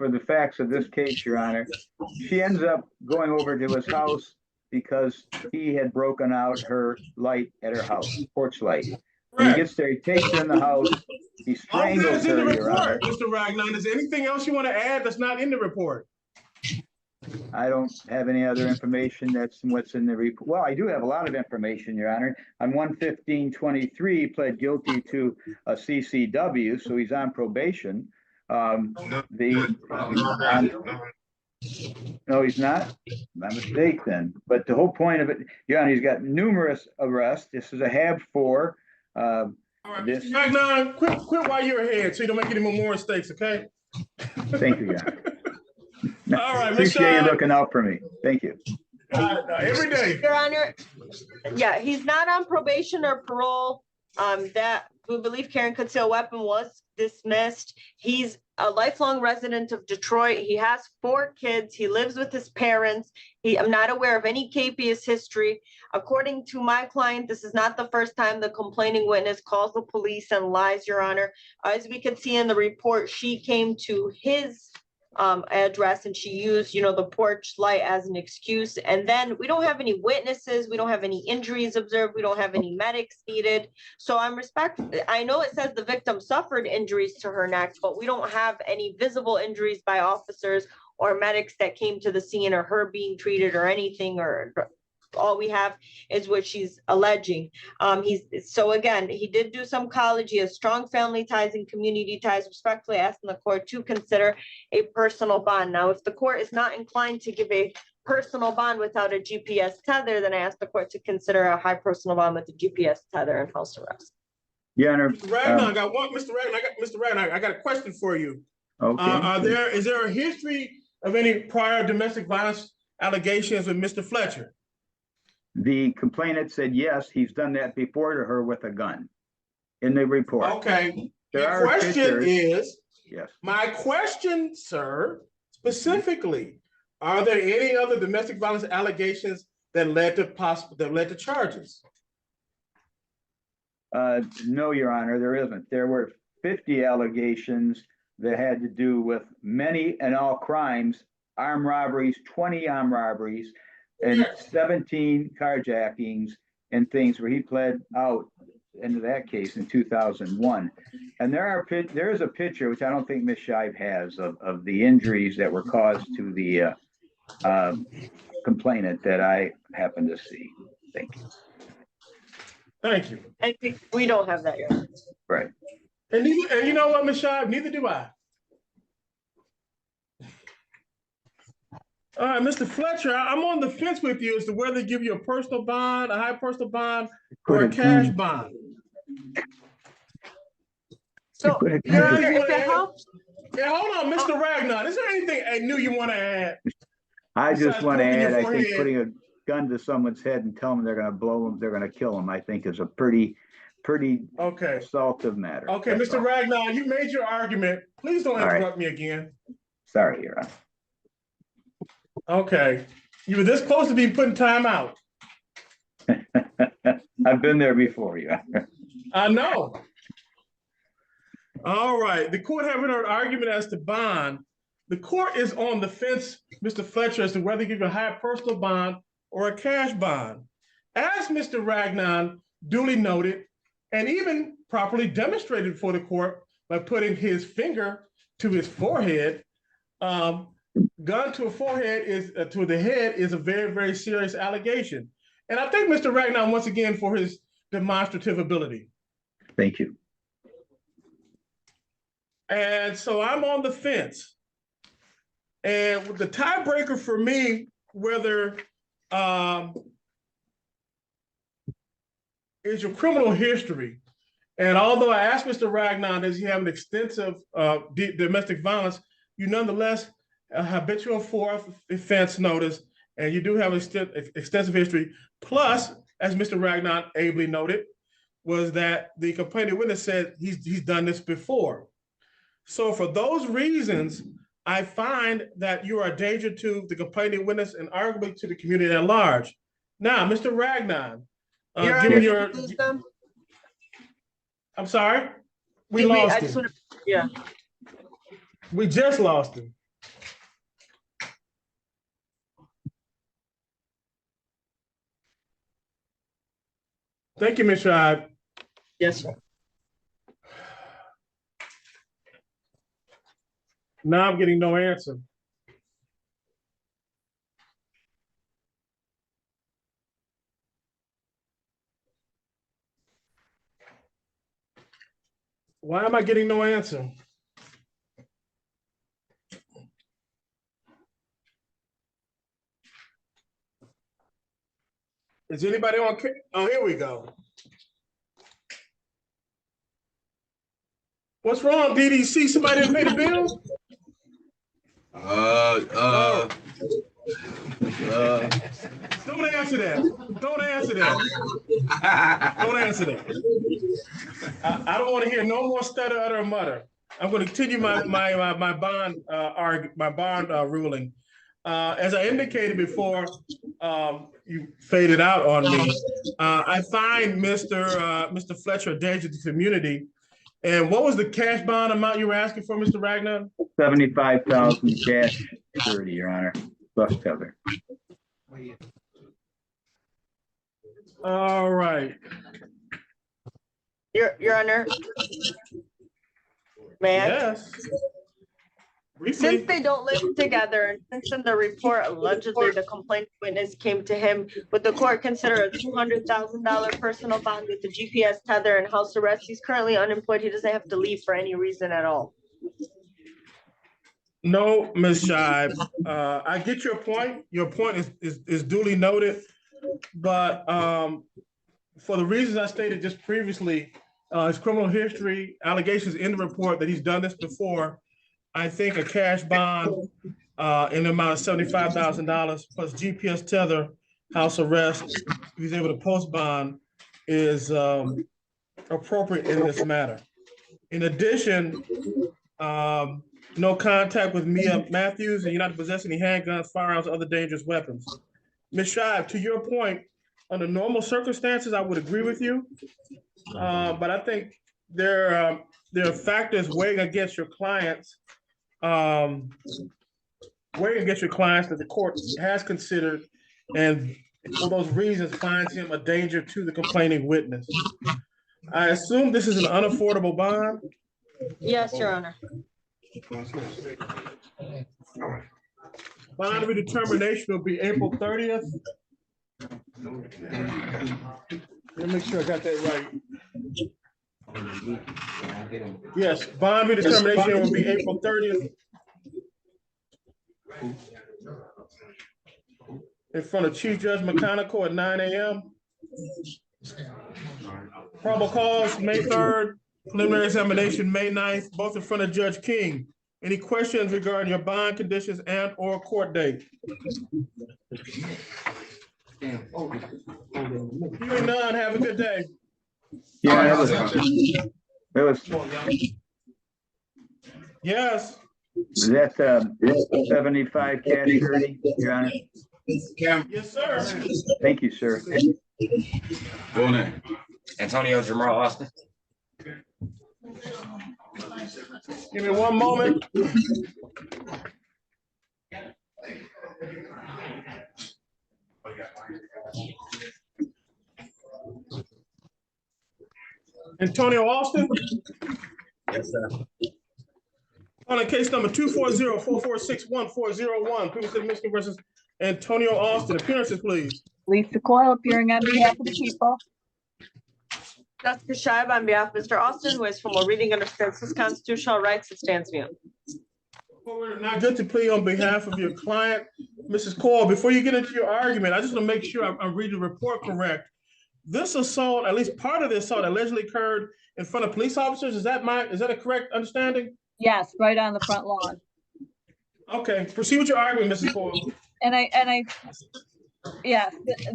Speaker 5: the facts of this case, Your Honor. She ends up going over to his house because he had broken out her light at her house, porch light. When he gets there, he takes her in the house. He strangles her, Your Honor.
Speaker 3: Mr. Ragnan, is there anything else you want to add that's not in the report?
Speaker 5: I don't have any other information that's what's in the report. Well, I do have a lot of information, Your Honor. On 11523, he pled guilty to a CCW, so he's on probation. No, he's not. My mistake then. But the whole point of it, Your Honor, he's got numerous arrests. This is a HAB 4.
Speaker 3: All right,
Speaker 5: This-
Speaker 3: Mr. Magnon, quit while you're ahead so you don't make any more mistakes, okay?
Speaker 5: Thank you, Your Honor.
Speaker 3: All right, Ms.
Speaker 5: Appreciate you
Speaker 3: Shine.
Speaker 5: looking out for me. Thank you.
Speaker 3: Every day.
Speaker 6: Your Honor, yeah, he's not on probation or parole. That we believe carrying concealed weapon was dismissed. He's a lifelong resident of Detroit. He has 4 kids. He lives with his parents. I'm not aware of any KPS history. According to my client, this is not the first time the complaining witness calls the police and lies, Your Honor. As we could see in the report, she came to his address and she used, the porch light as an excuse. And then we don't have any witnesses. We don't have any injuries observed. We don't have any medics needed. So I know it says the victim suffered injuries to her neck, but we don't have any visible injuries by officers or medics that came to the scene or her being treated or anything, or all we have is what she's alleging. He did do some college. He has strong family ties and community ties. Respectfully asking the court to consider a personal bond. Now, if the court is not inclined to give a personal bond without a GPS tether, then I ask the court to consider a high personal bond with a GPS tether and house arrest.
Speaker 5: Your Honor.
Speaker 3: Mr. Ragnar, Mr. Ragnar, I got a question for you.
Speaker 5: Okay.
Speaker 3: Is there a history of any prior domestic violence allegations with Mr. Fletcher?
Speaker 5: The complainant said, yes, he's done that before to her with a gun in the report.
Speaker 3: Okay.
Speaker 5: There
Speaker 3: My question, sir, specifically, are there any other domestic violence allegations that led to charges?
Speaker 5: No, Your Honor, there isn't. There were 50 allegations that had to do with many and all crimes, armed robberies, 20 armed robberies, and 17 carjackings and things where he pled out into that case in 2001. And there is a picture, which I don't think Ms. Shive has, of the injuries that were caused to the complainant that I happened to see. Thank you.
Speaker 3: Thank you.
Speaker 6: I think we don't have that yet.
Speaker 5: Right.
Speaker 3: And you know what, Ms. Shive, neither do I. All right, Mr. Fletcher, I'm on the fence with you as to whether to give you a personal bond, a high personal bond, or a cash bond.
Speaker 6: So, Your Honor, if it helps.
Speaker 3: Yeah, hold on, Mr. Ragnar. Is there anything new you want to add?
Speaker 5: I just want to add, I think putting a gun to someone's head and telling them they're going to blow them, they're going to kill them, I think is a pretty assaultive matter.
Speaker 3: Okay, Mr. Ragnar, you made your argument. Please don't interrupt me again.
Speaker 5: Sorry, Your Honor.
Speaker 3: Okay. You were this close to being put in time out.
Speaker 5: I've been there before, Your Honor.
Speaker 3: I know. All right. The court having an argument as to bond. The court is on the fence, Mr. Fletcher, as to whether to give a high personal bond or a cash bond. As Mr. Ragnar duly noted, and even properly demonstrated for the court by putting his finger to his forehead, gun to a forehead to the head is a very, very serious allegation. And I thank Mr. Ragnar once again for his demonstrative ability.
Speaker 5: Thank you.
Speaker 3: And so I'm on the fence. And the tiebreaker for me, whether is your criminal history. And although I asked Mr. Ragnar, does he have an extensive domestic violence, you nonetheless habitual fourth offense notice, and you do have extensive history. Plus, as Mr. Ragnar ably noted, was that the complaining witness said he's done this before. So for those reasons, I find that you are a danger to the complaining witness and arguably to the community at large. Now, Mr. Ragnar, give me your. I'm sorry, we lost him.
Speaker 6: Yeah,
Speaker 3: we just lost him. Thank you, Ms. Shive.
Speaker 6: Yes, sir.
Speaker 3: Now I'm getting no answer. Why am I getting no answer? Is anybody on? Oh, here we go. What's wrong, DDC? Somebody didn't pay the bill? Don't answer that. Don't answer that. Don't answer that. I don't want to hear no more stutter, utter, or mutter. I'm going to continue my bond ruling. As I indicated before, you faded out on me. I find Mr. Fletcher a danger to the community. And what was the cash bond amount you were asking for, Mr. Ragnar?
Speaker 5: 75,000 cash security, Your Honor, plus tether.
Speaker 3: All right.
Speaker 6: Your Honor. May I?
Speaker 3: Yes.
Speaker 6: Since they don't live together, and since in the report allegedly the complaint witness came to him, would the court consider a $200,000 personal bond with the GPS tether and house arrest? He's currently unemployed. He doesn't have to leave for any reason at all.
Speaker 3: No, Ms. Shive. I get your point. Your point is duly noted. But for the reasons I stated just previously, his criminal history, allegations in the report that he's done this before, I think a cash bond in the amount of $75,000 plus GPS tether, house arrest, if he's able to post bond, is appropriate in this matter. In addition, no contact with Mia Matthews, and you're not to possess any handguns, firearms, or other dangerous weapons. Ms. Shive, to your point, under normal circumstances, I would agree with you, but I think there are factors weighing against your clients. That the court has considered, and for those reasons finds him a danger to the complaining witness. I assume this is an unaffordable bond?
Speaker 6: Yes, Your Honor.
Speaker 3: Bond redetermination will be April 30th. Let me make sure I got that right. Yes, bond redetermination will be April 30th. In front of Chief Judge McConaughey at 9 a.m. Probable cause, May 3rd. Preliminary examination, May 9th, both in front of Judge King. Any questions regarding your bond conditions and or court date? Hearing none, have a good day.
Speaker 5: Yeah, it was
Speaker 3: Yes.
Speaker 5: Is that 75 cash security, Your Honor?
Speaker 3: Yes, sir.
Speaker 5: Thank you, sir.
Speaker 10: Full name.
Speaker 9: Antonio Jamal Austin.
Speaker 3: Give me one moment. Antonio Austin?
Speaker 9: Yes, sir.
Speaker 3: On a case number 240-446-1401, People City, Michigan versus Antonio Austin. Appearances, please.
Speaker 7: Lisa Coyle appearing on behalf of the people.
Speaker 6: Jessica Shive on behalf of Mr. Austin, who is from a reading understands his constitutional rights and stands mute.
Speaker 3: We're not good to plea on behalf of your client, Mrs. Coyle. Before you get into your argument, I just want to make sure I'm reading the report correct. This assault, at least part of the assault, allegedly occurred in front of police officers. Is that a correct understanding?
Speaker 7: Yes, right on the front lawn.
Speaker 3: Okay, proceed with your argument, Mrs. Coyle.
Speaker 7: Yes,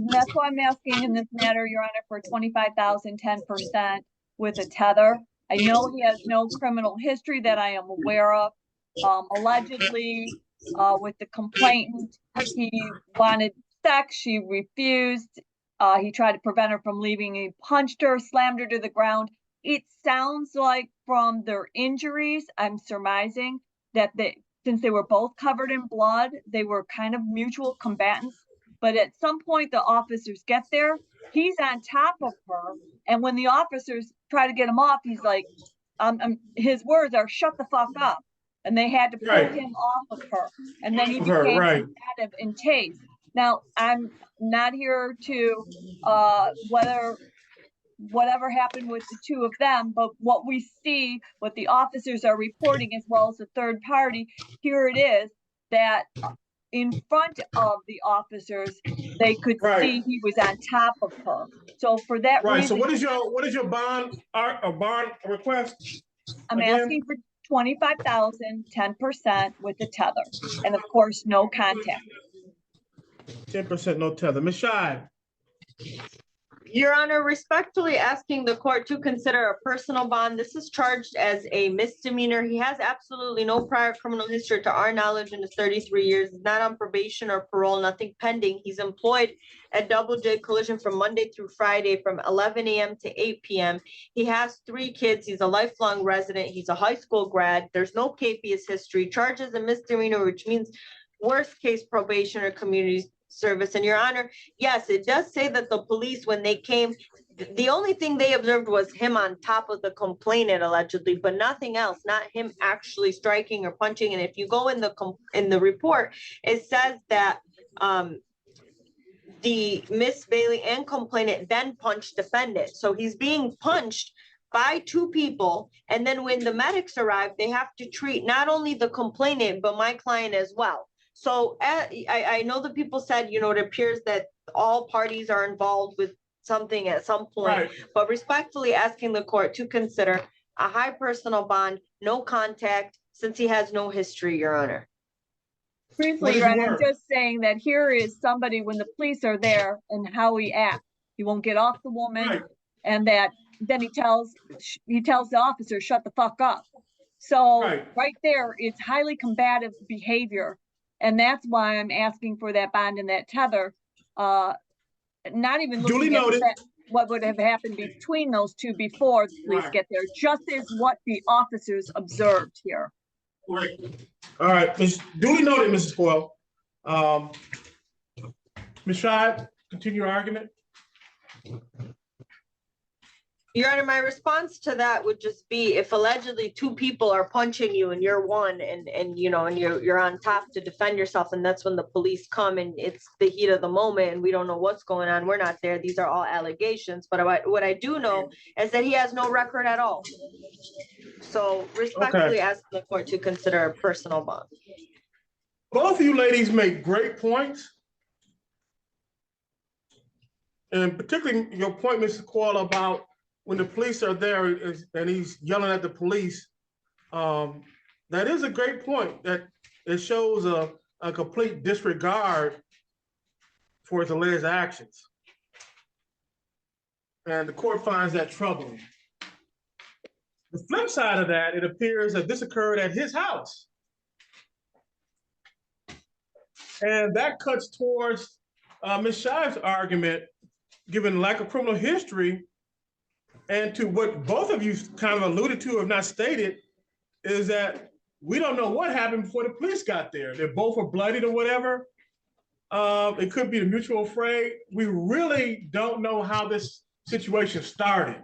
Speaker 7: that's why I'm asking in this matter, Your Honor, for 25,000, 10% with a tether. I know he has no criminal history that I am aware of. Allegedly, with the complainant, he wanted sex, she refused. He tried to prevent her from leaving. He punched her, slammed her to the ground. It sounds like from their injuries, I'm surmising that since they were both covered in blood, they were kind of mutual combatants. But at some point, the officers get there. He's on top of her. And when the officers try to get him off, he's like, his words are, "Shut the fuck up." And they had to pull him off of her. And then he became combative and tased. Now, I'm not here to whatever happened with the two of them, but what we see, what the officers are reporting, as well as the third party, here it is that in front of the officers, they could see he was on top of her. So for that reason,
Speaker 3: So what is your bond request?
Speaker 7: I'm
Speaker 3: Again?
Speaker 7: asking for 25,000, 10% with the tether, and of course, no contact.
Speaker 3: 10% no tether. Ms. Shive?
Speaker 6: Your Honor, respectfully asking the court to consider a personal bond. This is charged as a misdemeanor. He has absolutely no prior criminal history to our knowledge in his 33 years. He's not on probation or parole, nothing pending. He's employed at Double J Collision from Monday through Friday from 11 a.m. to 8 p.m. He has 3 kids. He's a lifelong resident. He's a high school grad. There's no capious history. Charges a misdemeanor, which means worst case probation or community service. And Your Honor, yes, it does say that the police, when they came, the only thing they observed was him on top of the complainant allegedly, but nothing else, not him actually striking or punching. And if you go in the report, it says that the Miss Bailey and complainant then punched defendant. So he's being punched by 2 people. And then when the medics arrive, they have to treat not only the complainant, but my client as well. So I know the people said, you know, it appears that all parties are involved with something at some point,
Speaker 3: Right.
Speaker 6: but respectfully asking the court to consider a high personal bond, no contact, since he has no history, Your Honor.
Speaker 7: Briefly, Your Honor, I'm just saying that here is somebody when the police are there and how he acts. He won't get off the woman,
Speaker 3: Right.
Speaker 7: and that then he tells the officer, shut the fuck up. So right there, it's highly combative behavior. And that's why I'm asking for that bond and that tether. Not even looking at what would have happened between those 2 before the police get there, just as what the officers observed here.
Speaker 3: Right. All right, duly noted, Mrs. Coyle. Ms. Shive, continue your argument.
Speaker 6: Your Honor, my response to that would just be if allegedly 2 people are punching you and you're one and you know, and you're on top to defend yourself, and that's when the police come and it's the heat of the moment and we don't know what's going on. We're not there. These are all allegations. But what I do know is that he has no record at all. So respectfully asking the court to consider a personal bond.
Speaker 3: Both of you ladies make great points. And particularly your point, Mr. Coyle, about when the police are there and he's yelling at the police, that is a great point. That it shows a complete disregard for his alleged actions. And the court finds that troubling. The flip side of that, it appears that this occurred at his house. And that cuts towards Ms. Shive's argument, given lack of criminal history, and to what both of you kind of alluded to, if not stated, is that we don't know what happened before the police got there. They both were bloodied or whatever. It could be a mutual fray. We really don't know how this situation started.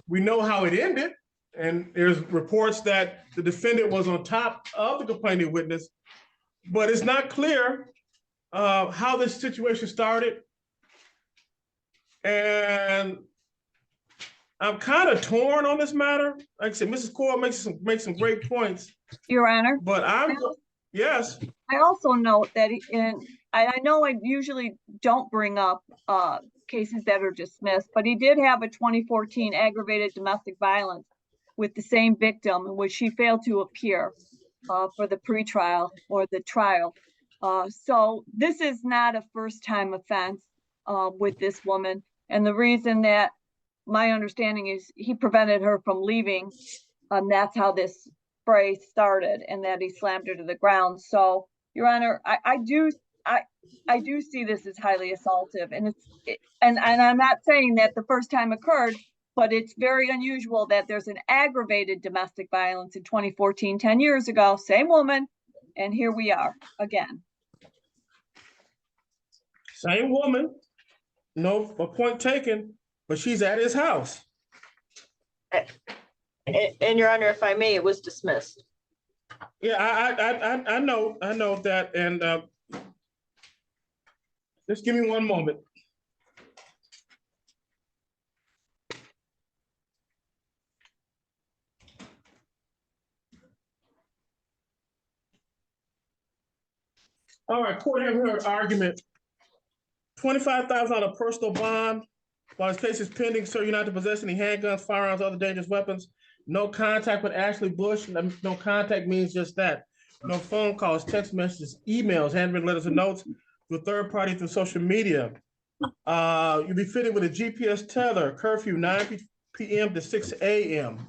Speaker 3: We know how it ended, and there's reports that the defendant was on top of the complaining witness, but it's not clear how this situation started. And I'm kind of torn on this matter. Like I said, Mrs. Coyle makes some great points.
Speaker 7: Your Honor.
Speaker 3: But yes.
Speaker 7: I also note that I know I usually don't bring up cases that are dismissed, but he did have a 2014 aggravated domestic violence with the same victim in which he failed to appear for the pretrial or the trial. So this is not a first-time offense with this woman. And the reason that my understanding is he prevented her from leaving. That's how this fray started, and that he slammed her to the ground. So, Your Honor, I do see this as highly assaultive, and and I'm not saying that the first time occurred, but it's very unusual that there's an aggravated domestic violence in 2014, 10 years ago, same woman, and here we are again.
Speaker 3: Same woman, no point taken, but she's at his house.
Speaker 6: And Your Honor, if I may, it was dismissed.
Speaker 3: Yeah, I know that, and just give me one moment. All right, court has heard argument. $25,000 personal bond while his case is pending, sir. You're not to possess any handguns, firearms, other dangerous weapons. No contact with Ashley Bush. No contact means just that. No phone calls, text messages, emails, handwritten letters and notes to a third party through social media. You'll be fitted with a GPS tether, curfew 9 p.m. to 6 a.m.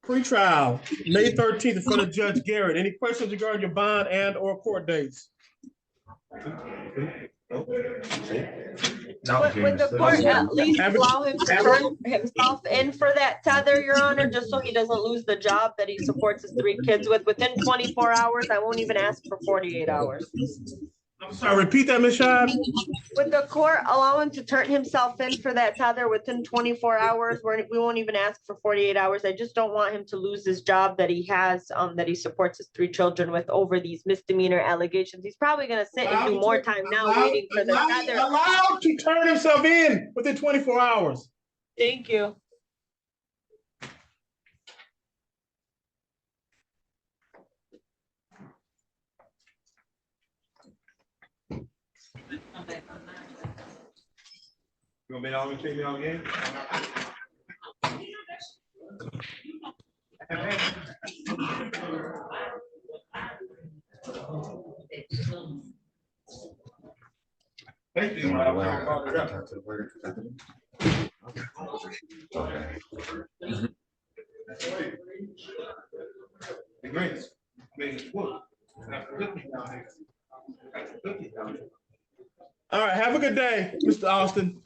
Speaker 3: Pre-trial, May 13th in front of Judge Garrett. Any questions regarding your bond and or court dates?
Speaker 6: Would the court at least allow him to turn himself in for that tether, Your Honor, just so he doesn't lose the job that he supports his 3 kids with within 24 hours? I won't even ask for 48 hours.
Speaker 3: I'm sorry, repeat that, Ms. Shad.
Speaker 6: Would the court allow him to turn himself in for that tether within 24 hours? We won't even ask for 48 hours. I just don't want him to lose his job that he has, that he supports his 3 children with over these misdemeanor allegations. He's probably gonna sit and do more time now waiting for the tether.
Speaker 3: Allowed to turn himself in within 24 hours.
Speaker 6: Thank you.
Speaker 1: You want me to take me out again? Thank you.
Speaker 3: All right, have a good day, Mr. Austin.